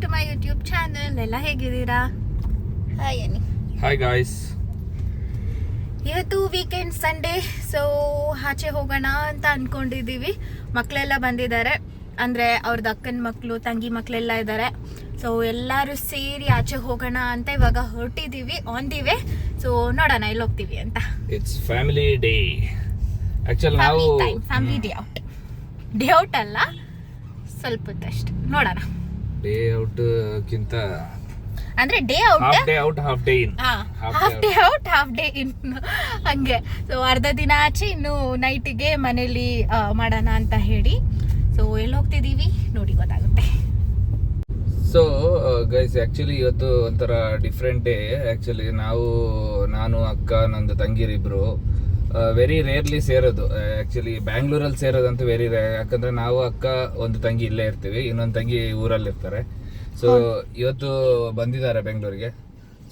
To my YouTube channel. ಎಲ್ಲ ಹೇಗಿದ್ದೀರಾ? Hi ಅನ್ನಿ. Hi guys. ಇವತ್ತು ವೀಕೆಂಡ್ ಸಂಡೇ, ಸೊ ಆಚೆ ಹೋಗೋಣ ಅಂತ ಅಂದ್ಕೊಂಡಿದ್ದೀವಿ. ಮಕ್ಕಳೆಲ್ಲ ಬಂದಿದ್ದಾರೆ, ಅಂದರೆ ಅವ್ರದ್ದು ಅಕ್ಕನ ಮಕ್ಕಳು, ತಂಗಿ ಮಕ್ಕಳೆಲ್ಲ ಇದ್ದಾರೆ. ಸೊ ಎಲ್ಲರೂ ಸೇರಿ ಆಚೆ ಹೋಗೋಣ ಅಂತ ಇವಾಗ ಹೊರಟಿದ್ದೀವಿ, ಆನ್ ದಿ ವೇ. ಸೊ ನೋಡೋಣ ಎಲ್ಲಿ ಹೋಗ್ತೀವಿ ಅಂತ. It's family day. ಆಕ್ಚುಲಿ ನಾವು ಫ್ಯಾಮಿಲಿ ಡೇ ಔಟ್ ಅಲ್ಲ, ಸ್ವಲ್ಪ ಹೊತ್ತಷ್ಟು ನೋಡೋಣ. ಡೇ ಔಟ್ ಕಿಂತ ಅಂದ್ರೆ day out, half day in, half day out, half day in ಹಂಗೆ. ಸೊ ಅರ್ಧ ದಿನ ಆಚೆ, ಇನ್ನು ನೈಟಿಗೆ ಮನೇಲಿ ಮಾಡೋಣ ಅಂತ ಹೇಳಿ. ಸೊ ಎಲ್ಲಿ ಹೋಗ್ತಿದೀವಿ ನೋಡಿ ಗೊತ್ತಾಗುತ್ತೆ. ಸೊ ಗೈಸ್, ಆ್ಯಕ್ಚುಲಿ ಇವತ್ತು ಒಂಥರ ಡಿಫ್ರೆಂಟ್ ಡೇ. ಆ್ಯಕ್ಚುಲಿ ನಾನು ಅಕ್ಕ, ನಂದು ತಂಗಿರಿಬ್ರು ವೆರಿ ರೇರ್ಲಿ ಸೇರೋದು. ಆ್ಯಕ್ಚುಲಿ ಬ್ಯಾಂಗ್ಳೂರಲ್ಲಿ ಸೇರೋದಂತೂ ವೆರಿ ರೇರ್. ಯಾಕಂದರೆ ನಾವು ಅಕ್ಕ, ಒಂದು ತಂಗಿ ಇಲ್ಲೇ ಇರ್ತೀವಿ, ಇನ್ನೊಂದು ತಂಗಿ ಊರಲ್ಲಿ ಇರ್ತಾರೆ. ಸೊ ಇವತ್ತು ಬಂದಿದ್ದಾರೆ ಬೆಂಗಳೂರಿಗೆ.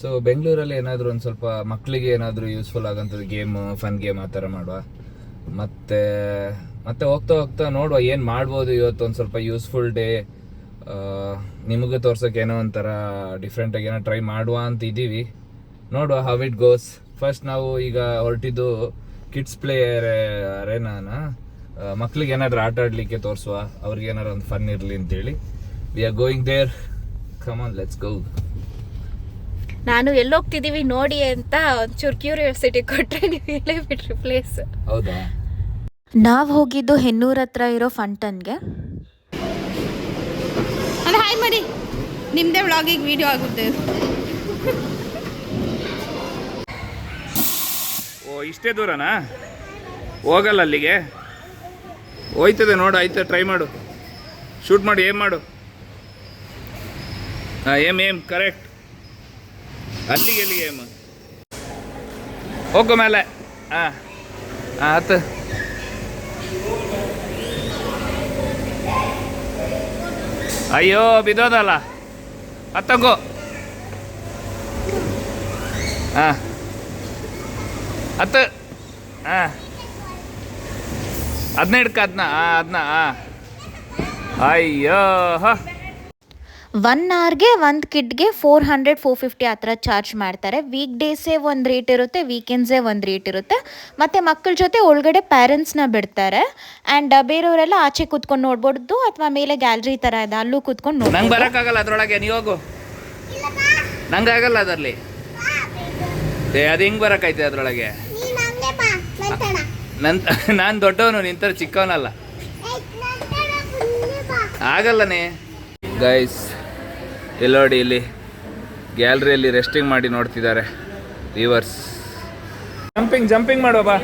ಸೊ ಬೆಂಗಳೂರಲ್ಲಿ ಏನಾದರೂ ಒಂದು ಸ್ವಲ್ಪ ಮಕ್ಕಳಿಗೆ ಏನಾದರೂ ಯೂಸ್ಫುಲ್ ಆಗೋಂಥದ್ದು ಗೇಮ್, ಫನ್ ಗೇಮ್ ಆ ಥರ ಮಾಡುವ. ಮತ್ತೆ ಹೋಗ್ತಾ ಹೋಗ್ತಾ ನೋಡುವ ಏನು ಮಾಡ್ಬೋದು. ಇವತ್ತು ಒಂದು ಸ್ವಲ್ಪ ಯೂಸ್ಫುಲ್ ಡೇ, ನಿಮಗೂ ತೋರ್ಸೋಕೆ ಏನೋ ಒಂಥರ ಡಿಫ್ರೆಂಟಾಗಿ ಏನೋ ಟ್ರೈ ಮಾಡುವ ಅಂತ ಇದ್ದೀವಿ. ನೋಡುವ ಹೌ ಇಟ್ ಗೋಸ್. ಫಸ್ಟ್ ನಾವು ಈಗ ಹೊರಟಿದ್ದು ಕಿಡ್ಸ್ ಪ್ಲೇ ಅರೇನಾನ. ಮಕ್ಳಿಗೆ ಏನಾದರೂ ಆಟ ಆಡಲಿಕ್ಕೆ ತೋರಿಸುವ, ಅವ್ರಿಗೆ ಏನಾದ್ರು ಒಂದು ಫನ್ ಇರಲಿ ಅಂತೇಳಿ. We are going there. Come on, let's go. ನಾನು ಎಲ್ಲಿ ಹೋಗ್ತಿದ್ದೀವಿ ನೋಡಿ ಅಂತ ಒಂಚೂರು ಕ್ಯೂರಿಯಾಸಿಟಿ ಕೊಟ್ಟರೆ ನೀವು ಹೇಳೇ ಬಿಟ್ರಿ ಪ್ಲೇಸ್. ಹೌದಾ? ನಾವು ಹೋಗಿದ್ದು ಹೆನ್ನೂರ್ ಹತ್ರ ಇರೋ ಫಂಟನ್ಗೆ. ಹಾಯ್ ಮಾಡಿ, ನಿಮ್ಮದೇ ವ್ಲಾಗಿಗೆ ವಿಡಿಯೋ ಆಗುತ್ತೆ. ಓ, ಇಷ್ಟೇ ದೂರನಾ? ಹೋಗಲ್ಲ ಅಲ್ಲಿಗೆ? ಹೋಯ್ತದೆ ನೋಡು. ಆಯ್ತು, ಟ್ರೈ ಮಾಡು, ಶೂಟ್ ಮಾಡಿ, ಏಮ್ ಮಾಡು. ಹಾಂ, ಏಮ್ ಕರೆಕ್ಟ್. ಅಲ್ಲಿಗೆ ಏಮ್ ಹೋಗೋ ಮೇಲೆ. ಹಾಂ ಆಯ್ತು. ಅಯ್ಯೋ, ಬಿದ್ದೋದಲ್ಲ, ಹತ್ತಗೋ. ಹಾಂ ಹತ್ತು. ಹಾಂ, ಅದನ್ನ ಹಿಡ್ಕ, ಅದನ್ನ. ಅಯ್ಯೋ, 1 hourಗೆ ಒಂದು ಕಿಡ್ಗೆ 400-450 ಆ ಥರ ಚಾರ್ಜ್ ಮಾಡ್ತಾರೆ. ವೀಕ್ ಡೇಸೇ ಒಂದು ರೇಟ್ ಇರುತ್ತೆ, ವೀಕೆಂಡ್ಸೇ ಒಂದು ರೇಟ್ ಇರುತ್ತೆ. ಮತ್ತು ಮಕ್ಕಳ ಜೊತೆ ಒಳಗಡೆ ಪ್ಯಾರೆಂಟ್ಸ್ನ ಬಿಡ್ತಾರೆ. ಆ್ಯಂಡ್ ಬೇರೆಯವರೆಲ್ಲ ಆಚೆ ಕೂತ್ಕೊಂಡು ನೋಡ್ಬೋದು, ಅಥವಾ ಮೇಲೆ ಗ್ಯಾಲರಿ ಥರ ಇದೆ, ಅಲ್ಲೂ ಕೂತ್ಕೊಂಡು ನೋಡಿ. ನಂಗೆ ಬರೋಕ್ಕಾಗಲ್ಲ ಅದರೊಳಗೆ, ನೀವು ಹೋಗು. ನಂಗೆ ಆಗಲ್ಲ ಅದರಲ್ಲಿ. ಅದು ಹೆಂಗೆ ಬರೋಕ್ಕೈತೆ ಅದರೊಳಗೆ? ನಾನು ದೊಡ್ಡವನು, ನಿಂತರ ಚಿಕ್ಕವನಲ್ಲ, ಆಗಲ್ಲನೇ. ಗೈಸ್, ಇಲ್ಲಿ ನೋಡಿ, ಇಲ್ಲಿ ಗ್ಯಾಲರಿಯಲ್ಲಿ ರೆಸ್ಟಿಂಗ್ ಮಾಡಿ ನೋಡ್ತಿದ್ದಾರೆ ವ್ಯೂವರ್ಸ್. ಜಂಪಿಂಗ್ ಮಾಡುವ ಬಾ.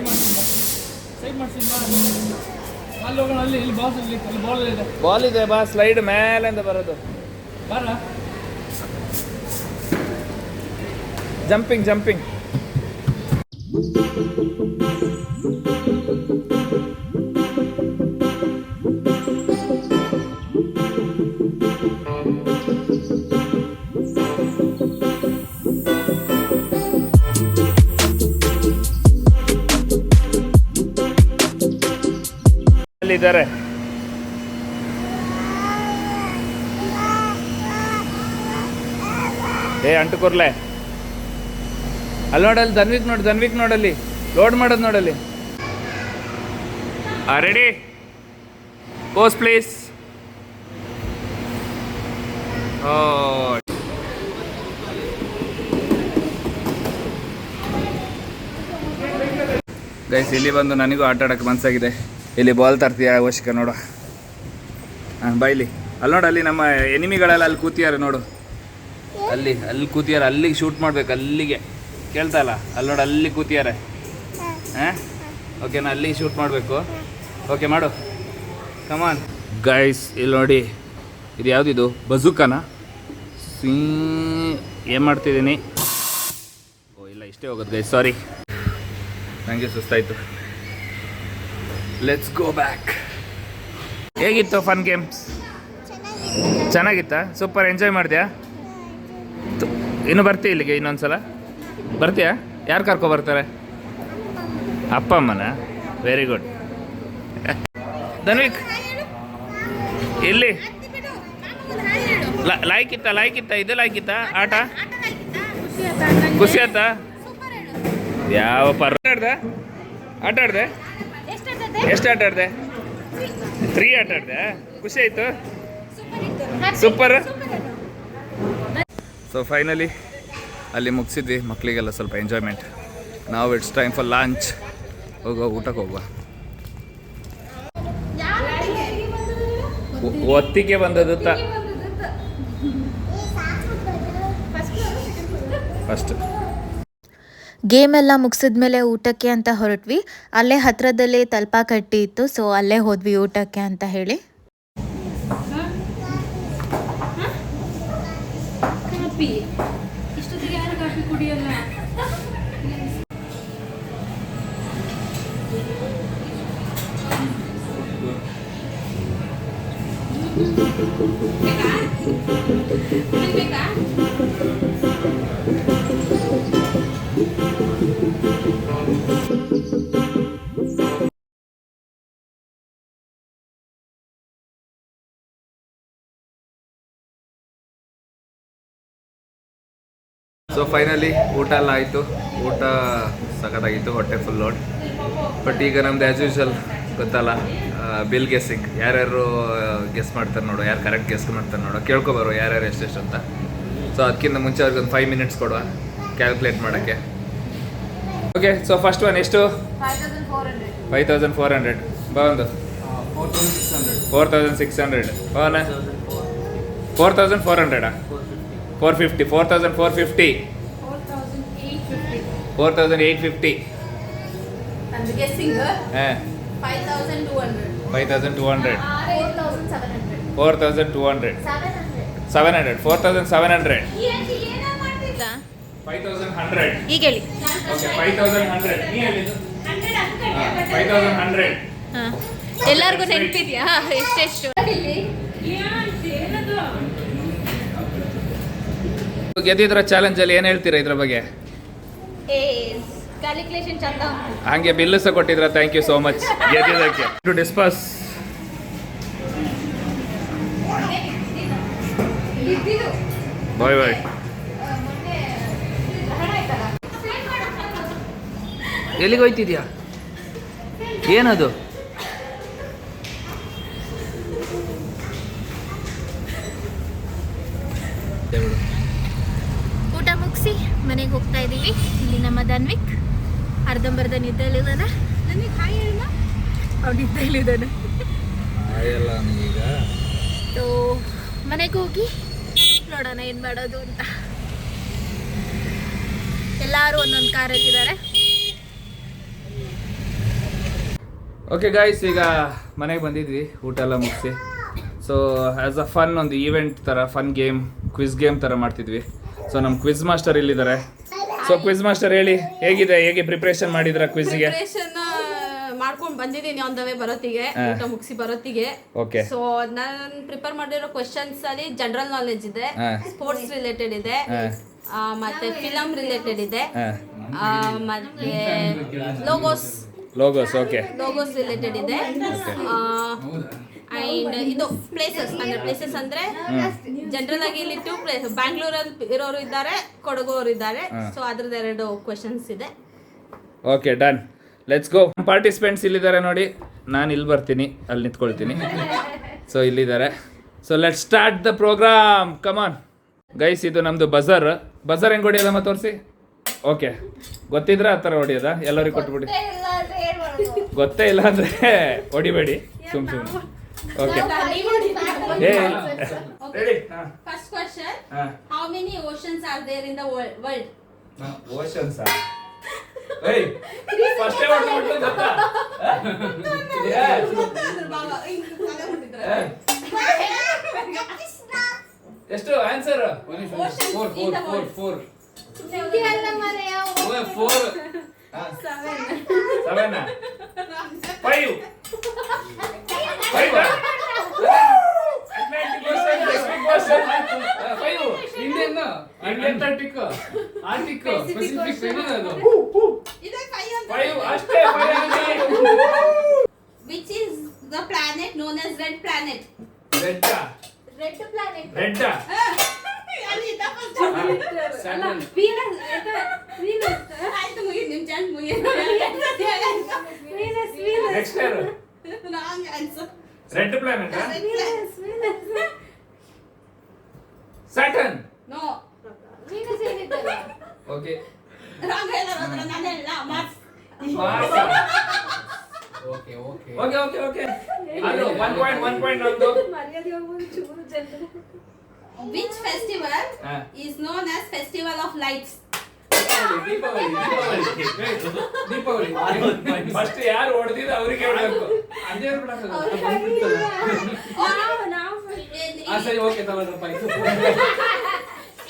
ಬಾಲ್ ಇದೆ ಬಾ, ಸ್ಲೈಡ್ ಮೇಲಿಂದ ಬರೋದು. ಜಂಪಿಂಗ್ ಇದ್ದಾರೆ. ಅಂಟುಕೊರ್ಲೆ ಅಲ್ಲಿ ನೋಡಲ್ಲಿ, ಧನ್ವಿಕ್ ನೋಡಲ್ಲಿ ಲೋಡ್ ಮಾಡೋದು ನೋಡಲ್ಲಿ. Ready, pose please. ಗೈಸ್, ಇಲ್ಲಿ ಬಂದು ನನಗೂ ಆಟ ಆಡೋಕ್ಕೆ ಮನಸ್ಸಾಗಿದೆ. ಇಲ್ಲಿ ಬಾಲ್ ತರ್ತೀಯ ಅವಶ್ಯಕ ನೋಡು. ಹಾಂ, ಬೈಲಿ. ಅಲ್ಲಿ ನೋಡು, ಅಲ್ಲಿ ನಮ್ಮ ಎನಿಮಿಗಳೆಲ್ಲ ಅಲ್ಲಿ ಕೂತಿದ್ದಾರೆ ನೋಡು. ಅಲ್ಲಿ ಕೂತಿದ್ದಾರೆ, ಅಲ್ಲಿಗೆ ಶೂಟ್ ಮಾಡ್ಬೇಕು. ಅಲ್ಲಿಗೆ ಕೇಳ್ತಾ ಇಲ್ಲ? ಅಲ್ಲಿ ನೋಡು, ಅಲ್ಲಿ ಕೂತಿದ್ದಾರೆ. ಹಾಂ, ಓಕೆನಾ? ಅಲ್ಲಿಗೆ ಶೂಟ್ ಮಾಡಬೇಕು. ಓಕೆ, ಮಾಡು. ಕಮಾನ್ ಗೈಸ್. ಇಲ್ಲಿ ನೋಡಿ, ಇದು ಯಾವುದಿದು? ಬಜೂಕನಾ? ಏನು ಮಾಡ್ತಿದ್ದೀನಿ? ಓ ಇಲ್ಲ, ಇಷ್ಟೇ ಹೋಗೋದು ಗೈಸ್, ಸಾರಿ, ನನಗೆ ಸುಸ್ತಾಯಿತು. Let's go back. ಹೇಗಿತ್ತು ಫನ್ ಗೇಮ್ಸ್? ಚೆನ್ನಾಗಿತ್ತಾ? ಸೂಪರ್ ಎಂಜಾಯ್ ಮಾಡಿದ್ಯಾ? ಇನ್ನು ಬರ್ತೀಯ ಇಲ್ಲಿಗೆ? ಇನ್ನೊಂದ್ಸಲ ಬರ್ತೀಯಾ? ಯಾರು ಕರ್ಕೊ ಬರ್ತಾರೆ? ಅಪ್ಪ ಅಮ್ಮನ? Very good. ಧನ್ವಿಕ್ ಇಲ್ಲಿ ಲಾಯ್ಕಿತ್ತ ಇದು ಲಾಯ್ಕಿತ್ತ ಆಟ ಖುಷಿ ಆಯ್ತಾ ಯಾವ ಆಟ ಆಡ್ದೆ ಎಷ್ಟು ಆಟ ಆಡ್ದೆ 3 ಆಟ ಆಡ್ದೆ ಖುಷಿ ಆಯ್ತು ಸೂಪರ್. ಸೊ ಫೈನಲಿ ಅಲ್ಲಿ ಮುಗಿಸಿದ್ವಿ, ಮಕ್ಕಳಿಗೆಲ್ಲ ಸ್ವಲ್ಪ ಎಂಜಾಯ್ಮೆಂಟ್. ನಾವು ಇಟ್ಸ್ ಟೈಮ್ ಫಾರ್ ಲಂಚ್. ಹೋಗುವ ಊಟಕ್ಕೆ ಹೋಗುವ. ಒತ್ತಿಗೆ ಬಂದದ್ದು ಫಸ್ಟ್ ಗೇಮ್ ಎಲ್ಲ ಮುಗಿಸಿದ್ಮೇಲೆ ಊಟಕ್ಕೆ ಅಂತ ಹೊರಟ್ವಿ. ಅಲ್ಲೇ ಹತ್ರದಲ್ಲೇ ತಲ್ಪಾಕಟ್ಟಿ ಇತ್ತು, ಸೊ ಅಲ್ಲೇ ಹೋದ್ವಿ ಊಟಕ್ಕೆ ಅಂತ ಹೇಳಿ. ಸೊ ಫೈನಲಿ ಊಟ ಎಲ್ಲ ಆಯಿತು. ಊಟ ಸಖತ್ತಾಗಿತ್ತು, ಹೊಟ್ಟೆ ಫುಲ್ ಲೋಡ್. ಬಟ್ ಈಗ ನಮ್ದು ಆ್ಯಸ್ ಯೂಶಲ್ ಗೊತ್ತಲ್ಲ, ಬಿಲ್ ಗೆಸ್ಸಿಂಗ್. ಯಾರ್ಯಾರು ಗೆಸ್ ಮಾಡ್ತಾರೆ ನೋಡು, ಯಾರು ಕರೆಕ್ಟ್ ಗೆಸ್ ಮಾಡ್ತಾರೆ ನೋಡು, ಕೇಳ್ಕೊಬಾರು ಯಾರ್ಯಾರು ಎಷ್ಟೆಷ್ಟು ಅಂತ. ಸೊ ಅದಕ್ಕಿಂತ ಮುಂಚೆ ಅವ್ರಿಗೆ ಒಂದು 5 ಮಿನಿಟ್ಸ್ ಕೊಡುವ ಕ್ಯಾಲ್ಕುಲೇಟ್ ಮಾಡೋಕ್ಕೆ. ಓಕೆ, ಸೊ ಫಸ್ಟ್ ಒನ್ ಎಷ್ಟು? 5400. ಬಾಂದು 4600. ಬಾನ 4400. 450. 4450. 4850. And the guessing her. 5200. 5200. 4700. 4200. 700. 4700. 5100. ಈಗ ಹೇಳಿ. ಓಕೆ 5100. ನೀ ಹೇಳಿದ್ದು 5100. ಎಲ್ಲರಿಗೂ ನೆನಪಿದ್ಯಾ ಎಷ್ಟೆಷ್ಟು? ಗೆದ್ದಿದ್ರ ಚಾಲೆಂಜಲ್ಲಿ ಏನು ಹೇಳ್ತೀರಾ ಇದ್ರ ಬಗ್ಗೆ? ಕ್ಯಾಲ್ಕುಲೇಷನ್ ಚಂದ ಉಂಟು. ಹಾಗೆ ಬಿಲ್ಲು ಸಹ ಕೊಟ್ಟಿದ್ರ, ಥ್ಯಾಂಕ್ ಯು ಸೋ ಮಚ್ ಗೆದ್ದಿದ್ದಕ್ಕೆ. ಟು ಡಿಸ್ಪಸ್ ಬಾಯ್ ಬಾಯ್. ಎಲ್ಲಿಗೆ ಹೋಯ್ತಿದ್ಯಾ? ಏನದು? ಊಟ ಮುಗಿಸಿ ಮನೆಗೆ ಹೋಗ್ತಾ ಇದ್ದೀವಿ. ಇಲ್ಲಿ ನಮ್ಮ ಧನ್ವಿಕ್ ಅರ್ಧಂಬರ್ಧ ನಿದ್ದೆಲಿದ್ದಾನೆ. ಧನ್ವಿಕ್ ಹಾಯ್ ಹೇಳ. ಅವ್ನು ನಿದ್ದೆಲಿದ್ದಾನೆ. ಈಗ ಸೊ ಮನೆಗೆ ಹೋಗಿ ನೋಡೋಣ ಏನು ಮಾಡೋದು ಅಂತ. ಎಲ್ಲರೂ ಒಂದೊಂದು ಕಾರಲ್ಲಿದ್ದಾರೆ. ಓಕೆ ಗಾಯ್ಸ್, ಈಗ ಮನೆಗೆ ಬಂದಿದ್ವಿ ಊಟ ಎಲ್ಲ ಮುಗಿಸಿ. ಸೊ ಆ್ಯಸ್ ಅ ಫನ್ ಒಂದು ಈವೆಂಟ್ ಥರ ಫನ್ ಗೇಮ್, ಕ್ವಿಜ್ ಗೇಮ್ ಥರ ಮಾಡ್ತಿದ್ವಿ. ಸೊ ನಮ್ಮ ಕ್ವಿಜ್ ಮಾಸ್ಟರ್ ಇಲ್ಲಿದ್ದಾರೆ. ಸೊ ಕ್ವಿಜ್ ಮಾಸ್ಟರ್ ಹೇಳಿ, ಹೇಗೆ ಪ್ರಿಪ್ರೇಷನ್ ಮಾಡಿದ್ರ ಕ್ವಿಜ್ಗೆ? ಮಾಡ್ಕೊಂಡು ಬಂದಿದ್ದೀನಿ ಆನ್ ದ ವೇ ಬರೋತ್ತಿಗೆ, ಊಟ ಮುಗಿಸಿ ಬರೋತ್ತಿಗೆ. ಓಕೆ. ಸೊ ನಾನು ಪ್ರಿಪೇರ್ ಮಾಡಿರೋ ಕ್ವೆಶ್ಚನ್ಸ್ ಅಲ್ಲಿ ಜನರಲ್ ನಾಲೆಜ್ ಇದೆ, ಸ್ಪೋರ್ಟ್ಸ್ ರಿಲೇಟೆಡ್ ಇದೆ, ಮತ್ತೆ ಫಿಲಮ್ ರಿಲೇಟೆಡ್ ಇದೆ, ಮತ್ತೆ ಲೋಗೋಸ್ ಓಕೆ, ಲೋಗೋಸ್ ರಿಲೇಟೆಡ್ ಇದೆ. ಅಂಡ್ ಇದು ಪ್ಲೇಸಸ್ ಅಂದ್ರೆ ಜನರಲ್ ಆಗಿ ಇಲ್ಲಿ 2 ಪ್ಲೇಸ್, ಬ್ಯಾಂಗ್ಳೂರಲ್ಲಿ ಇರೋರು ಇದ್ದಾರೆ, ಕೊಡಗು ಅವರು ಇದ್ದಾರೆ. ಸೊ ಅದ್ರದ್ದು 2 ಕ್ವೆಶ್ಚನ್ಸ್ ಇದೆ. Okay, done, let's go. Participants ಇಲ್ಲಿದ್ದಾರೆ ನೋಡಿ. ನಾನು ಇಲ್ಲಿ ಬರ್ತೀನಿ, ಅಲ್ಲಿ ನಿಂತ್ಕೊಳ್ತೀನಿ. ಸೊ ಇಲ್ಲಿದ್ದಾರೆ. So let's start the program. Come on guys, ಇದು ನಮ್ದು ಬಜರ್ ಹೆಂಗೆ ಹೊಡಿಯೋದಮ್ಮ ತೋರಿಸಿ. ಓಕೆ, ಗೊತ್ತಿದ್ರೆ ಆ ಥರ ಹೊಡಿಯೋದಾ? ಎಲ್ಲರಿಗೂ ಕೊಟ್ಬಿಡಿ. ಗೊತ್ತೇ ಇಲ್ಲ ಅಂದ್ರೆ ಹೊಡಿಬೇಡಿ ಸುಮ್ಮನೆ. Okay, ready? First question, how many oceans are there in the world? Oceans ಫಸ್ಟೇ ಹೊಡ್ಬಿಟ್ಟು ಗೊತ್ತಾ? ಎಷ್ಟು answer? 4 Indian, Antarctic, Arctic, Pacific, ಅಷ್ಟೇ. Which is the planet known as red planet? Red red planet. Red ಆಯ್ತು ಮುಗಿದು ನಿಮ್ ಚಾನ್ಸ್ ಮುಗಿದು next ಯಾರು wrong answer red planet Saturn no Venus ಏನಿದ್ದಲ್ಲ. ಓಕೆ ರಾಂಗ್ ಹೇಳಿದ್ರೆ ನಾನು ಹೇಳ Mars okay okay okay okay okay ಅದು 1 ಪಾಯಿಂಟ್ ಒಂದು Which festival is known as Festival of Lights? Deepavali first ಯಾರು ಹೊಡೆದಿದ್ದು ಅವ್ರಿಗೆ ಹೇಳ್ಬೇಕು ಅದೇ ಸರಿ ಓಕೆ ತಗೊಳ್ರಪ್ಪ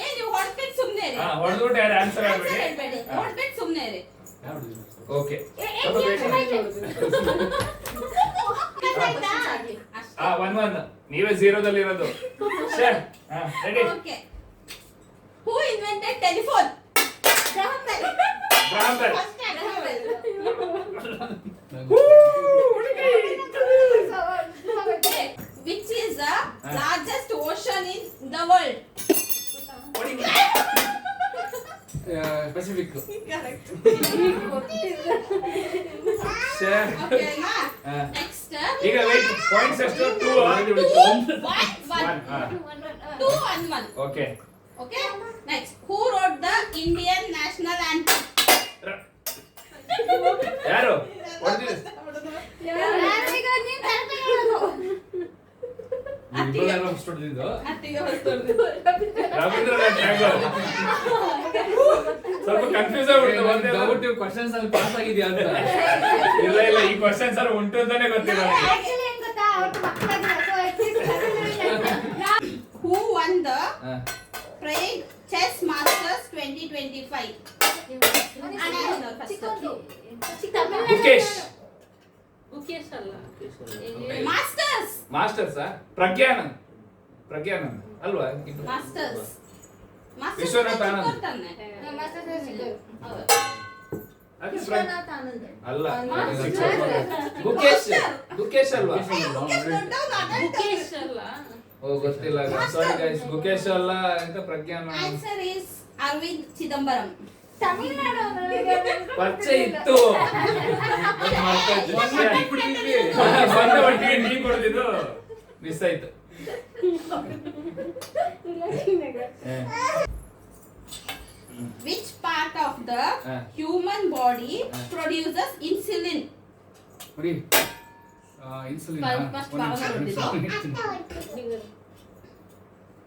ಏ ನೀವು ಹೊಡ್ಬಿಟ್ಟು ಸುಮ್ಮನೆ ಇರಿ. ಹೊಡೆದ್ಬಿಟ್ಟು ಯಾರು ಆನ್ಸರ್ Answer ಆಗ್ಬೇಡಿ. ಹೇಳ್ಬೇಡಿ. ಹೊಡ್ಬಿಟ್ಟು ಸುಮ್ಮನೆ ಇರಿ. ಓಕೆ ಅಷ್ಟೇ. 1-1 ನೀವೇ 0 ಇರೋದು ready Okay. Who invented telephone? Graham Bell. Graham Bell. Graham Bell. Okay. Which is the largest ocean in the world? Pacific Correct. ಛೇ. Okay, na? ಹಾ. Next. ಈಗ ವೇಟ್ ಪಾಯಿಂಟ್ಸ್ ಎಷ್ಟು 2 1. 2 and 1. Okay Okay. Next. Who wrote the Indian national anthem? ಯಾರು ಹೊಡೆದಿದ್ದು ಯಾರಿಗ ನೀನ್ correct ಹೇಳೋದು. ಹೊಡೆದಿದ್ದು ಅತ್ತಿಗೆ ಹೊರತು. ರವೀಂದ್ರನಾಥ್ ಟ್ಯಾಗೋರ್ ಸ್ವಲ್ಪ ಕನ್ಫ್ಯೂಸ್ ಆಗ್ಬಿಡ್ತು ಒಂದೇ ಡೌಟ್ ಕ್ವಶನ್ಸ್ ಅಲ್ಲಿ ಪಾಸ್ ಆಗಿದ್ಯಾ ಅಂತ ಇಲ್ಲ ಈ ಕ್ವಶನ್ಸ್ ಅಲ್ಲಿ ಉಂಟು ಅಂತಾನೆ ಗೊತ್ತಿಲ್ಲ ನನಗೆ. Actually ಏನ್ ಗೊತ್ತಾ, ಅವ್ರ್ದು ಮಕ್ಕಳಾಗಿಲ್ಲ. So at least Who won the ಹಾ. Prague Chess Masters 2025? Mukesh Mukesh ಅಲ್ಲ ಮಾಸ್ಟರ್ಸ್ ಮಾಸ್ಟರ್ಸ್ ಪ್ರಜ್ಞಾನಂದ್ ಅಲ್ವಾ ಇಬ್ರು? ಮಾಸ್ಟರ್ಸ್ ವಿಶ್ವನಾಥ್ ಆನಂದ್. ಅದೇ ವಿಶ್ವನಾಥ್ ಆನಂದ್. ಅಲ್ಲ ಮಾಸ್ಟರ್. ಗುಕೇಶ್ ಅಲ್ವಾ ಮುಖೇಶ್ ಅಲ್ಲ ಓ ಗೊತ್ತಿಲ್ಲ ಸಾರಿ ಗೈಸ್ ಗುಕೇಶ್ ಅಲ್ಲ ಅಂತ ಪ್ರಜ್ಞಾನ ಆನ್ಸರ್ ಇಸ್ ಅರವಿಂದ್ ಚಿದಂಬರಂ. ತಮಿಳ್ನಾಡು ಪರಿಚಯ ಇತ್ತು ಬಂದ ಒಟ್ಟಿಗೆ ಟೀ ಕೊಡ್ತಿದ್ದು ಮಿಸ್ ಆಯ್ತು. Which part of the human body produces insulin? ನೋಡಿ ಇನ್ಸುಲಿನ್ First ಭಾವನೆ ಹೊಡೆದಿದ್ದು.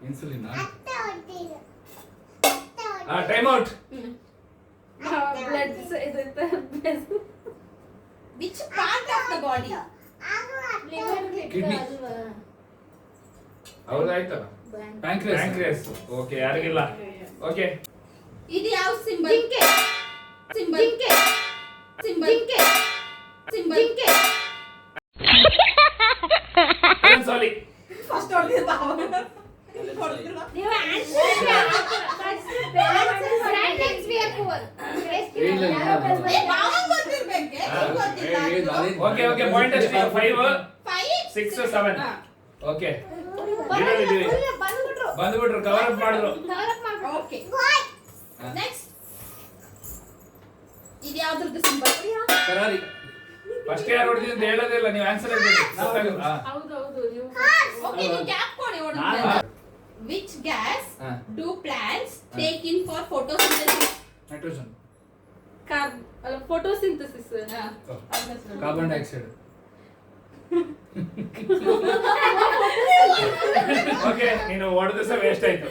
Insulin time out. Which part of the body? Kidney. ಹೌದಾಯ್ತಲ್ಲ ಪ್ಯಾಂಕ್ರಿಯಾಸ್. ಓಕೆ ಯಾರಿಗಿಲ್ಲ. ಓಕೆ ಇದು ಯಾವ ಸಿಂಬಲ್? ಜಿಂಕೆ. ಸಿಂಬಲ್ ಜಿಂಕೆ. ಸಿಂಬಲ್ ಜಿಂಕೆ. ಸಿಂಬಲ್ ಜಿಂಕೆ. ಸಾರಿ ಫಸ್ಟ್ ಹೊಡೆದಿದ್ದು ನೀವು answer brand next we are poor. ಇಲ್ಲ, ಇಲ್ಲ. ಏ ಬಾವನ್ ಗೊತ್ತಿರ್ಬೇಕೆ ಗೊತ್ತಿಲ್ಲ. ಓಕೆ ಪಾಯಿಂಟ್ ಎಷ್ಟು 5 5 6 7 ಓಕೆ ಬಂದ್ಬಿಟ್ರು. ಬಂದ್ಬಿಟ್ರು ಕವರ್ ಅಪ್ ಮಾಡಿದ್ರು. ಡೆವಲಪ್ ಮಾಡ್ಬಿಟ್ರು. ಓಕೆ ನೆಕ್ಸ್ಟ್ ಇದು ಯಾವ್ದ್ರದ್ದು ಸಿಂಬಲ್? ಫೆರಾರಿ ಫಸ್ಟ್ ಯಾರು ಹೊಡೆದಿದ್ದು ಅಂತ ಹೇಳೋದಿಲ್ಲ ನೀವು ಆನ್ಸರ್ ಹೇಳ್ಬೇಕು. ಓಕೆ ನೀವು ಗ್ಯಾಪ್ ಕೊಡಿ ಹೊಡೆದ್ರೆ. Which gas do plants take in for photosynthesis? Nitrogen Photosynthesis. Carbon dioxide okay ನೀನು ಹೊಡೆದು ಸಹ ವೇಸ್ಟ್ ಆಯ್ತು.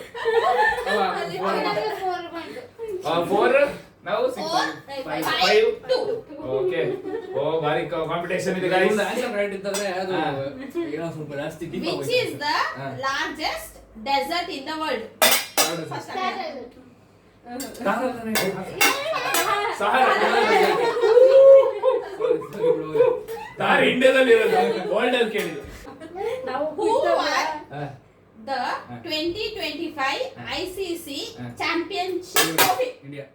ನಮಗೆ 4 ಪಾಯಿಂಟ್. 4 ನಾವು 6 5 5 2. ಓಕೆ ಓ ಭಾರಿ ಕಾಂಪಿಟೇಷನ್ ಇದೆ ಗೈಸ್. ಆನ್ಸರ್ ರೈಟ್ ಇದ್ದರೆ ಅದು ಏನೋ ಸ್ವಲ್ಪ ಜಾಸ್ತಿ deep Which is the largest desert in the world? Sahara ತಾರ ಇಂಡಿಯಾದಲ್ಲಿ ಇರೋದು ವರ್ಲ್ಡ್ ಅಲ್ಲಿ ಕೇಳಿದ್ದು. Who won the 2025 ICC Championship Trophy? India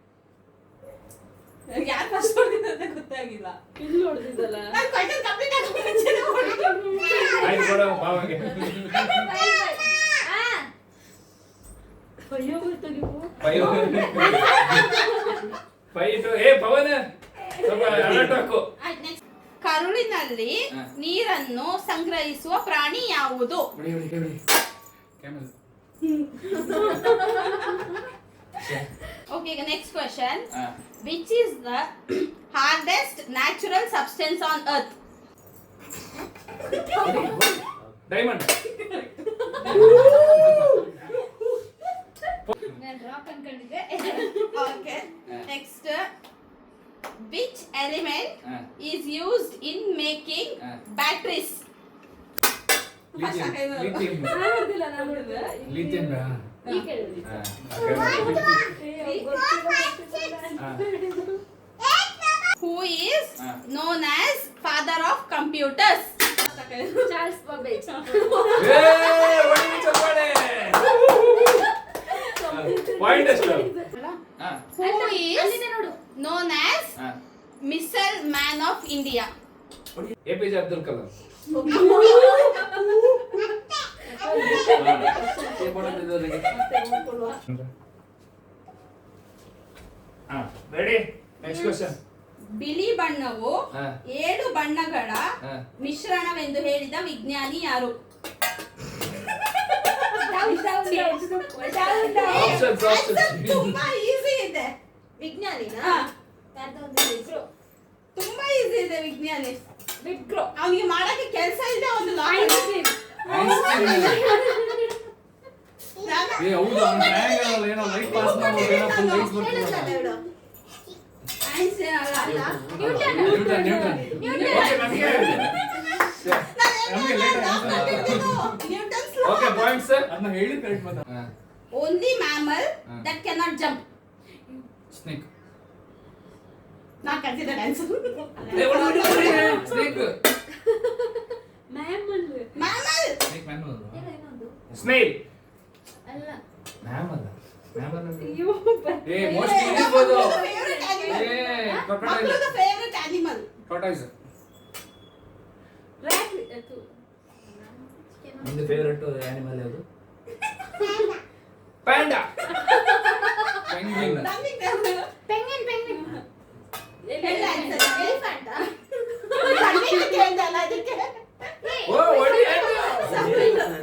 ಯಾರು ಫಸ್ಟ್ ಹೊಡೆದಿದ್ದಂತ ಗೊತ್ತಾಗಿಲ್ಲ. ಇಲ್ಲಿ ಹೊಡೆದಿದ್ದಲ್ಲ ನಾನು ಕ್ವೆಶ್ಚನ್ ಕಂಪ್ಲೀಟ್ ಆಗಿ ಮುಂಚೆನೇ ಹೊಡೆದಿದ್ದೆ. ಆಯ್ತು ಕೊಡು ಪಾವಂಗೆ. ಫೈಟ್ ಏ ಪವನ್ ಸ್ವಲ್ಪ alert ಹಾಕು. ಕರುಳಿನಲ್ಲಿ ನೀರನ್ನು ಸಂಗ್ರಹಿಸುವ ಪ್ರಾಣಿ ಯಾವುದು? Camel. Okay, next question. Which is the hardest natural substance on earth? Diamond. Okay. Next. Which element is used in making batteries? Lithium. Who is known as father of computers? Charles Babbage. ಏ ಒಳ್ಳೆ ಚಪ್ಪಾಳೆ. Point ಎಷ್ಟು? Who is known as missile man of India? APJ Abdul Kalam. Ready next question. ಬಿಳಿ ಬಣ್ಣವು 7 ಬಣ್ಣಗಳ ಮಿಶ್ರಣವೆಂದು ಹೇಳಿದ ವಿಜ್ಞಾನಿ ಯಾರು? ತುಂಬಾ ಈಸಿ ಇದೆ. ವಿಜ್ಞಾನಿನಾ? ತುಂಬಾ ಈಸಿ ಇದೆ ವಿಜ್ಞಾನಿ. ಅವನಿಗೆ ಮಾಡಕ್ಕೆ ಕೆಲಸ ಇದೆ. ಒಂದು ಏ ಹೌದು ಅವ್ನ ಟ್ರಯಾಂಗಲ್ ಏನೋ ಲೈಟ್ ಪಾಸ್ ಮಾಡ್ಬೋದು ಏನೋ ಫುಲ್ ಲೈಟ್ಸ್ ಬರ್ತದೆ. ನ್ಯೂಟನ್. ಓಕೆ ಪಾಯಿಂಟ್ಸ್ ಅದನ್ನ ಹೇಳಿ ಕರೆಕ್ಟ್ ಮಾತಾ. Only mammal that can not jump. Snake. ನಾ consider answer. Snake. Mammal. Mammal. Snake manual. Snail. ಅಲ್ಲ. ಮ್ಯಾಮಲ್. ಮ್ಯಾಮಲ್. ಅಯ್ಯೋ. ಏ ಮೋಸ್ಟ್ಲಿ ಇರ್ಬೋದು. Favourite animal. ಏ ಕ್ರೊಕೊಡೈಲ್. ಮಕ್ಕಳದ ಫೇವರೇಟ್ ಆನಿಮಲ್. ಟಾರ್ಟಾಯ್ಸ್. ರ್ಯಾಟ್. ನಿಂದು ಫೇವರೇಟ್ ಆನಿಮಲ್ ಯಾವುದು? ಪ್ಯಾಂಡಾ. ಪೆಂಗ್ವಿನ್. ಪೆಂಗ್ವಿನ್. ಎಲ್ಲ ಆನ್ಸರ್. ಎಲಿಫೆಂಟ್. ಕಣ್ಣಿಗೆ ಕೇಳ್ದಲ್ಲ ಅದಕ್ಕೆ. ಓ ಒಳ್ಳೆ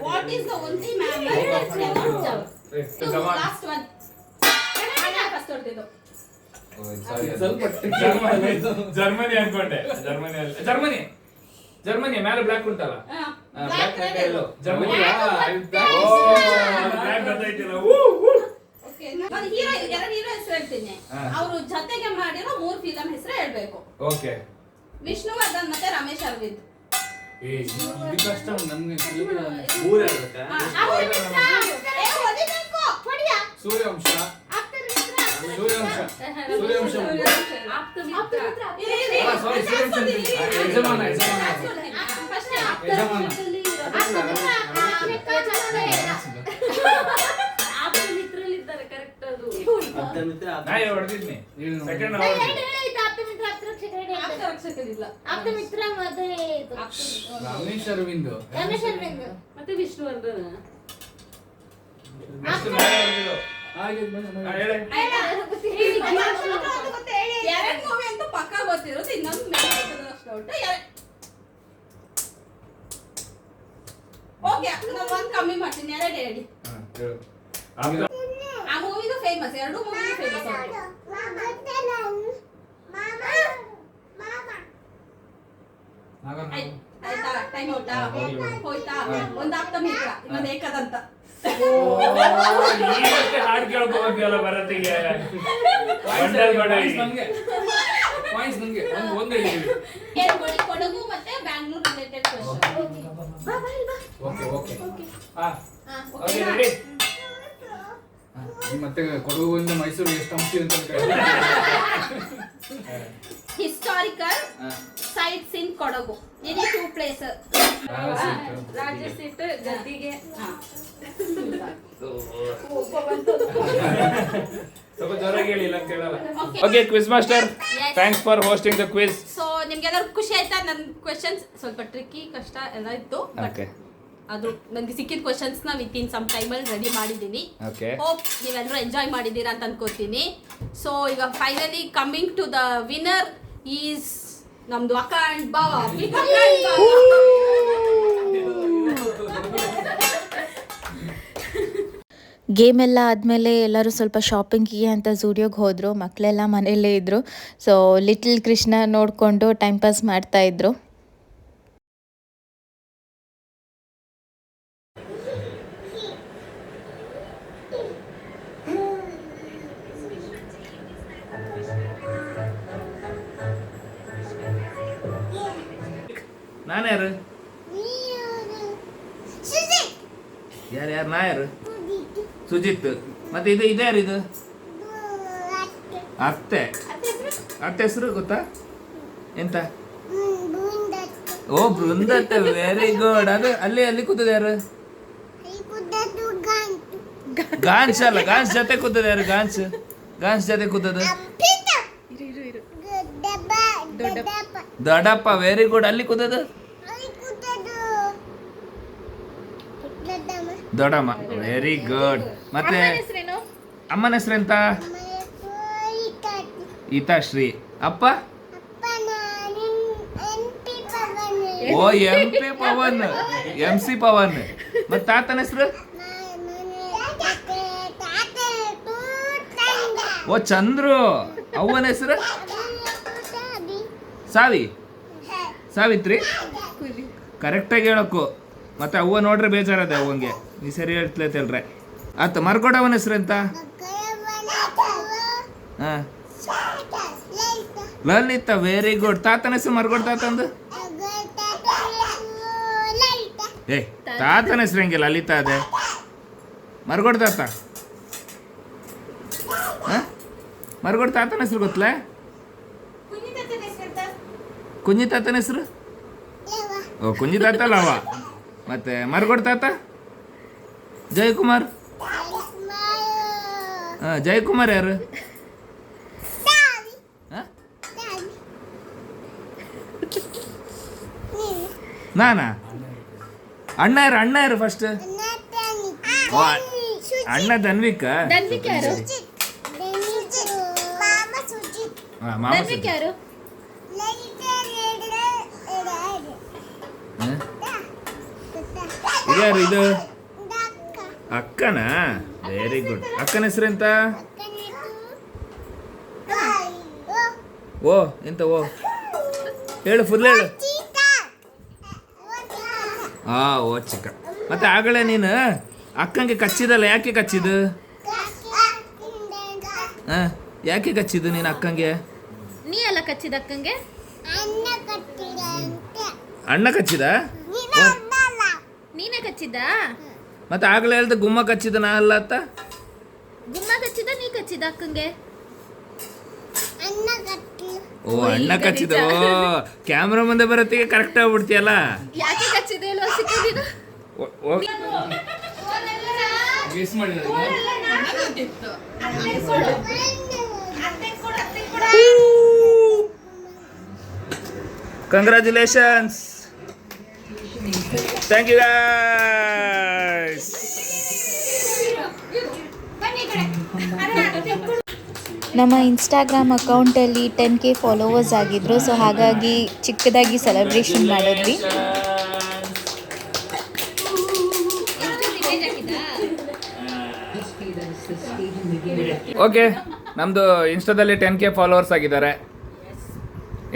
What is the only mammal that cannot jump? So last one. ನಾನು ಫಸ್ಟ್ ಹೊರಟಿದ್ದು. ಸ್ವಲ್ಪ ಜರ್ಮನಿ ಅನ್ಕೊಂಡೆ. ಜರ್ಮನಿ ಮೇಲೆ ಬ್ಲಾಕ್ ಉಂಟಲ್ಲ. Black, red, yellow. Germany. Black ಗೊತ್ತಾಯ್ತಿಲ್ಲ. Okay, ನಾನು ಹೀರೋ ಎರಡು ಹೀರೋ ಹೆಸರು ಹೇಳ್ತೀನಿ. ಅವರು ಜೊತೆಗೆ ಮಾಡಿರೋ 3 ಫಿಲಂ ಹೆಸರು ಹೇಳ್ಬೇಕು. ಓಕೆ. ವಿಷ್ಣುವರ್ಧನ್ ಮತ್ತೆ ರಮೇಶ್ ಅರವಿಂದ್. ಏ ಇದು ಕಷ್ಟ ನಮಗೆ ಮೂರು ಹೇಳ್ಬೇಕಾ? ಸೂರ್ಯವಂಶ. ಸಾರಿ ಸೂರ್ಯವಂಶ. ಯಜಮಾನ. ಆಪ್ತಮಿತ್ರಲಿದ್ದಾರೆ ಕರೆಕ್ಟ್ ಅದು. ನಾ ಹೊಡೆದಿದ್ನಿ. ಸೆಕೆಂಡ್ ಆಪ್ತರಕ್ಷಕರಿಲ್ಲ. ಆಪ್ತಮಿತ್ರ ಮತ್ತೆ ಇದು. ರಮೇಶ್ ಅರವಿಂದ್. ಮತ್ತೆ ವಿಷ್ಣುವರ್ಧನ. ಹಾಗೆ ಹೇಳಿ. ಎರಡು ಮೂವಿ ಅಂತ ಪಕ್ಕ ಗೊತ್ತಿರೋದು. ಇನ್ನೊಂದು ಮೇಲೆ ಡೌಟ್. ಓಕೆ, ನಾನು ಒಂದು ಕಮ್ಮಿ ಮಾಡ್ತೀನಿ. ಎರಡು ಹೇಳಿ. ಆ ಮೂವಿದು ಫೇಮಸ್. ಎರಡು ಮೂವಿ ಫೇಮಸ್. ಆಯ್ತಾ? ಟೈಮ್ ಔಟಾ? ಹೋಯ್ತಾ? ಒಂದು ಆಪ್ತಮಿತ್ರ, ಇನ್ನೊಂದು ಏಕದಂತ. ಹಾಡು ಕೇಳ್ಕೋಬೇಕಲ್ಲ ಭರತಿಗೆ. ಪಾಯಿಂಟ್ಸ್ ನಂಗೆ ಒಂದು ಹೇಳಿದ್ವಿ. ಕೊಡಗು ಮತ್ತೆ Bangalore related question. Okay okay. Okay ready. ಮತ್ತೆ ಕೊಡಗುವಿಂದ ಮೈಸೂರು ಎಷ್ಟು ಅಂಶ ಅಂತ historical sites in Kodagu. Any 2 places. ರಾಜ್ಯ ಸೀಟ್ ಗದ್ದಿಗೆ. ಸ್ವಲ್ಪ ಜೋರಾಗಿ ಹೇಳಿ, ಇಲ್ಲ ಕೇಳಲ್ಲ. Okay quiz master, thanks for hosting the quiz. So ನಿಮ್ಗೆಲ್ಲರೂ ಖುಷಿ ಆಯ್ತಾ? ನನ್ನ ಕ್ವೆಶ್ಚನ್ಸ್ ಸ್ವಲ್ಪ ಟ್ರಿಕ್ಕಿ, ಕಷ್ಟ ಎಲ್ಲ ಇತ್ತು. ಓಕೆ ಅದು ನನಗೆ ಸಿಕ್ಕಿದ ಕ್ವಶನ್ಸ್ನ ವಿತಿನ್ ಸಮ್ ಟೈಮಲ್ಲಿ ರೆಡಿ ಮಾಡಿದ್ದೀನಿ. ಓಕೆ. ಹೋಪ್ ನೀವೆಲ್ಲರೂ ಎಂಜಾಯ್ ಮಾಡಿದ್ದೀರಾ ಅಂತ ಅನ್ಕೋತೀನಿ. ಸೊ ಈಗ finally coming to the winner is ನಮ್ದು ಅಕ್ಕ ಅಂಡ್ ಬಾವ. ಗೇಮ್ ಎಲ್ಲ ಆದಮೇಲೆ ಎಲ್ಲರೂ ಸ್ವಲ್ಪ ಶಾಪಿಂಗಿಗೆ ಅಂತ ಝೂಡಿಯೋಗೆ ಹೋದರು. ಮಕ್ಕಳೆಲ್ಲ ಮನೆಯಲ್ಲೇ ಇದ್ದರು. ಸೊ ಲಿಟಲ್ ಕೃಷ್ಣ ನೋಡಿಕೊಂಡು ಟೈಮ್ ಪಾಸ್ ಮಾಡ್ತಾಯಿದ್ರು. ನಾನು ಯಾರು ಯಾರು ನಾ ಯಾರು? ಸುಜಿತ್. ಮತ್ತೆ ಇದು ಯಾರು? ಇದು ಅತ್ತೆ. ಅತ್ತೆ ಹೆಸರು ಗೊತ್ತಾ ಎಂತ? ಓ ಬೃಂದತ್ತೆ, ವೆರಿ ಗುಡ್. ಅದು ಅಲ್ಲಿ ಕೂತದ ಯಾರು? ಗಾನ್ಸ್ ಅಲ್ಲ, ಗಾನ್ಸ್ ಜೊತೆ ಕೂತದ ಯಾರು? ಗಾನ್ಸ್ ಜೊತೆ ಕೂತದ ದೊಡ್ಡಪ್ಪ. Very good. ಅಲ್ಲಿ ಕೂತದ ದೊಡ್ಡಮ್ಮ. Very good. ಮತ್ತೆ ಅಮ್ಮನ ಹೆಸರೆಂತ? ಈತಾಶ್ರೀ. ಅಪ್ಪ? ಓ MP ಪವನ್, MC ಪವನ್. ಮತ್ತೆ ತಾತನ ಹೆಸರು? ಓ ಚಂದ್ರು. ಅವ್ವನ ಹೆಸರು? ಸಾವಿತ್ರಿ. ಕರೆಕ್ಟಾಗಿ ಹೇಳಕ್ಕು. ಮತ್ತೆ ಅವ್ವ ನೋಡ್ರೆ ಬೇಜಾರದೆ ಅವ್ವಂಗೆ. ನೀ ಸರಿ ಹೇಳ್ತೈತಲ್ರೆ. ಆತ ಮರ್ಕೊಡವನ ಹೆಸರು ಎಂತ? ಹಾಂ ಲಲಿತ. Very good. ತಾತನ ಹೆಸರು ಮರ್ಕೊಡ್ ತಾತಂದು? ಏ ತಾತನ ಹೆಸರು ಹೆಂಗೆ ಲಲಿತ ಅದೇ? ಮರ್ಕೊಡ್ ತಾತ. ಹಾಂ ಮರ್ಕೊಡ್ ತಾತನ ಹೆಸರು ಗೊತ್ತಲ? ಕುಂಜಿ ತಾತನ ಹೆಸರು? ಓ ಕುಂಜಿ ತಾತ ಅಲ್ಲವ. ಮತ್ತೆ ಮರ್ಕೊಡ್ ತಾತ? ಜಯಕುಮಾರ್. ಹಾಂ ಜಯಕುಮಾರ್ ಯಾರು? ನಾನಾ? ಅಣ್ಣ ಯಾರು ಫಸ್ಟ್? ಅಣ್ಣ ಧನ್ವಿಕ. ಮಾಮ ಯಾರು? ಇದು ಅಕ್ಕನಾ? Very good. ಅಕ್ಕನ ಹೆಸರೆಂತ? ಓ ಎಂತ? ಓ ಹೇಳು, ಫುಲ್ ಹೇಳು. ಓ ಚಿಕ್ಕ. ಮತ್ತೆ ಆಗಲೇ ನೀನು ಅಕ್ಕಂಗೆ ಕಚ್ಚಿದಲ್ಲ, ಯಾಕೆ ಕಚ್ಚಿದ್ದು? ಯಾಕೆ ಕಚ್ಚಿದ್ದು ನೀನು ಅಕ್ಕಂಗೆ? ನೀ ಎಲ್ಲ ಕಚ್ಚಿದ ಅಕ್ಕಂಗೆ? ಅಣ್ಣ ಕಚ್ಚಿದ? ನೀನೇ ಕಚ್ಚಿದ್ದ? ಮತ್ತೆ ಆಗಲೇ ಹೇಳ್ದ ಗುಮ್ಮ ಕಚ್ಚಿದ ನಾ ಅಲ್ಲ ಅತ್ತ? ಗುಮ್ಮ ಕಚ್ಚಿದ, ನೀ ಕಚ್ಚಿದ ಅಕ್ಕಂಗೆ? ಓ ಅಣ್ಣ ಕಚ್ಚಿದ. ಓ ಕ್ಯಾಮ್ರಾ ಮುಂದೆ ಬರತ್ತಿಗೆ ಕರೆಕ್ಟ್ ಆಗ್ಬಿಡ್ತೀಯಲ್ಲ. ಯಾಕೆ ಕಚ್ಚಿದೆ ಅಲ್ವಾ ಸಿಕ್ಕಿದ? ಕಂಗ್ರ್ಯಾಚುಲೇಷನ್ಸ್. Thank you guys. ನಮ್ಮ ಇನ್ಸ್ಟಾಗ್ರಾಮ್ ಅಕೌಂಟಲ್ಲಿ 10K ಫಾಲೋವರ್ಸ್ ಆಗಿದ್ರು. ಸೊ ಹಾಗಾಗಿ ಚಿಕ್ಕದಾಗಿ ಸೆಲೆಬ್ರೇಷನ್ ಮಾಡಿದ್ವಿ. ಓಕೆ, ನಮ್ಮದು ಇನ್ಸ್ಟಾದಲ್ಲಿ 10K ಫಾಲೋವರ್ಸ್ ಆಗಿದ್ದಾರೆ.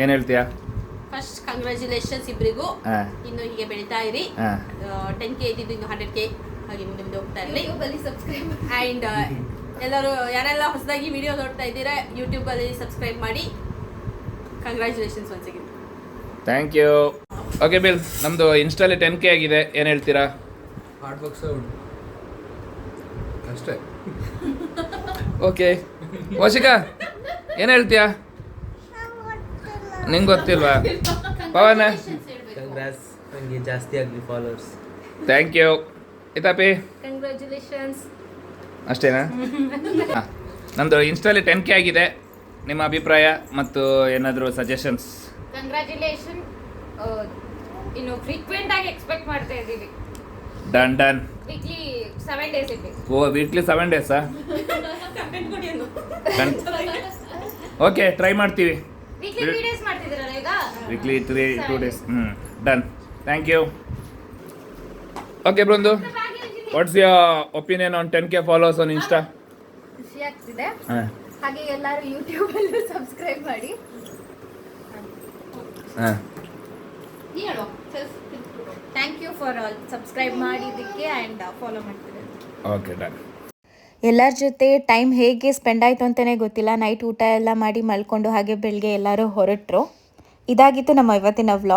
ಏನು ಹೇಳ್ತೀಯಾ? ಫಸ್ಟ್ ಕಂಗ್ರ್ಯಾಚುಲೇಷನ್ಸ್ ಇಬ್ಬರಿಗೂ. ಇನ್ನು ಹೀಗೆ ಬೆಳೀತಾ ಇರಿ. 10K ಇದ್ದಿದ್ದು ಇನ್ನು 100K ಹಾಗೆ ಮುಂದೆ ಹೋಗ್ತಾ ಇರಲಿ. ಆ್ಯಂಡ್ ಎಲ್ಲರೂ ಯಾರೆಲ್ಲ ಹೊಸದಾಗಿ ವಿಡಿಯೋ ನೋಡ್ತಾ ಇದ್ದೀರಾ ಯೂಟ್ಯೂಬಲ್ಲಿ ಸಬ್ಸ್ಕ್ರೈಬ್ ಮಾಡಿ. Congratulations once again. Thank you. Okay ಬಿಲ್, ನಮ್ಮದು ಇನ್ಸ್ಟಾಲಿ 10K ಆಗಿದೆ. ಏನು ಹೇಳ್ತೀರಾ? ಹಾರ್ಡ್ ವರ್ಕ್ಸ್ ಅಷ್ಟೇ. ಓಕೆ ವಶಿಕಾ, ಏನು ಹೇಳ್ತೀಯಾ? ನಿಂಗೆ ಗೊತ್ತಿಲ್ವಾ? ಪವನ? ಕಂಗ್ರಾಟ್ಸ್, ನನಗೆ ಜಾಸ್ತಿ ಆಗಲಿ ಫಾಲೋವರ್ಸ್. Thank you. ಇತಾಪಿ? ಕಂಗ್ರ್ಯಾಚುಲೇಷನ್ಸ್. ಅಷ್ಟೇನಾ? ಹಾಂ, ನಮ್ಮದು ಇನ್ಸ್ಟಾಲಿ 10K ಆಗಿದೆ. ನಿಮ್ಮ ಅಭಿಪ್ರಾಯ ಮತ್ತು ಏನಾದರೂ ಸಜೆಷನ್ಸ್? ಕಂಗ್ರ್ಯಾಚುಲೇಷನ್. ಇನ್ನು ಫ್ರೀಕ್ವೆಂಟ್ ಆಗಿ ಎಕ್ಸ್ಪೆಕ್ಟ್ ಮಾಡ್ತಾ ಇದ್ದೀವಿ. Done done. ವೀಕ್ಲಿ 7 ಡೇಸ್ ಇರ್ಬೇಕು. ಓ ವೀಕ್ಲಿ 7 ಡೇಸಾ? ಓಕೆ ಟ್ರೈ ಮಾಡ್ತೀವಿ. ವೀಕ್ಲಿ 3 ಡೇಸ್ ಮಾಡ್ತಿದ್ದೀರಲ್ಲ ಈಗ? Weekly 2 days. Done. Thank you. Okay Brindu, what's your opinion on 10K followers on insta? ಖುಷಿ ಆಗ್ತಿದೆ. ಹಾಗೆ ಎಲ್ಲರೂ ಯೂಟ್ಯೂಬ್ ಅಲ್ಲೂ ಸಬ್ಸ್ಕ್ರೈಬ್ ಮಾಡಿ. Thank you for all subscribe ಮಾಡಿದ್ದಕ್ಕೆ ಆ್ಯಂಡ್ ಫಾಲೋ ಮಾಡ್ತಿದ್ದಾರೆ. Okay done. ಎಲ್ಲರ ಜೊತೆ ಟೈಮ್ ಹೇಗೆ ಸ್ಪೆಂಡ್ ಆಯಿತು ಅಂತಲೇ ಗೊತ್ತಿಲ್ಲ. ನೈಟ್ ಊಟ ಎಲ್ಲ ಮಾಡಿ ಮಲ್ಕೊಂಡು ಹಾಗೆ ಬೆಳಗ್ಗೆ ಎಲ್ಲರೂ ಹೊರಟರು. ಇದಾಗಿತ್ತು ನಮ್ಮ ಇವತ್ತಿನ ವ್ಲಾಗ್.